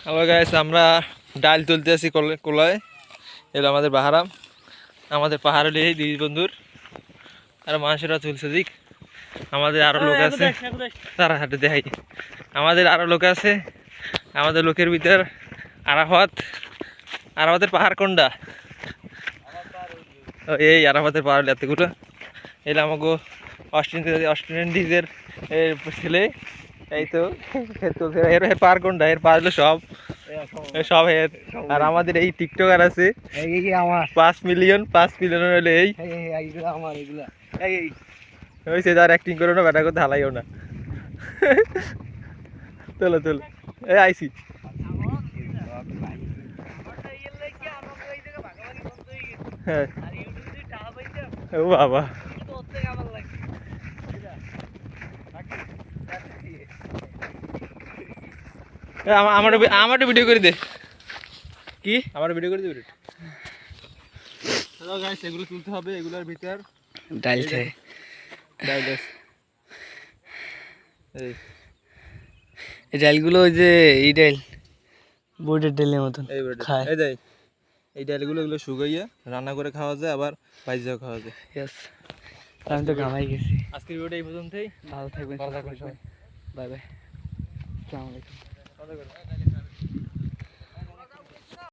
Hello guys, আমরা ডাল তুলতে আছি কোলায়। এলো আমাদের বাহারাম, আমাদের পাহাড়ে এই দিদি বন্ধুর আর মানুষেরা তুলছে দিক। আমাদের আরো লোক আছে, তারা হাতে দেখাই। আমাদের আরো লোক আছে, আমাদের লোকের ভিতর আরাফাত। আরাফাতের পাহাড় কোনটা? এই আরাফাতের পাহাড় এতগুলো। এলো আমাকে অস্ট্রেলিয়ান ডিজের ছেলে। এই তো এর পার কোনটা? এর পার হলো সব সব এর। আর আমাদের এই টিকটকার আছে 5 মিলিয়ন হলে এই হয়েছে। যার অ্যাক্টিং করো না, বেটা করতে হালাইও না। চলো চলো, এই আইসি। হ্যাঁ, ও বাবা, আমার ভিডিও করে দে। কি আমার ভিডিও করে দিবি? হ্যালো গাইস, এগুলো তুলতে হবে। এগুলোর ভিতর ডাল খায়। এই ডালগুলো ওই যে এই ডাল বোর্ডের ডালের মতন খায়। এই ডালগুলো এগুলো শুকাইয়া রান্না করে খাওয়া যায়, আবার ভাজিও খাওয়া যায়। ইয়েস, আমি তো ঘামাই গেছি। আজকের ভিডিওটা এই পর্যন্তই। ভালো থাকবেন সবাই। বাই বাই, আসসালামু আলাইকুম।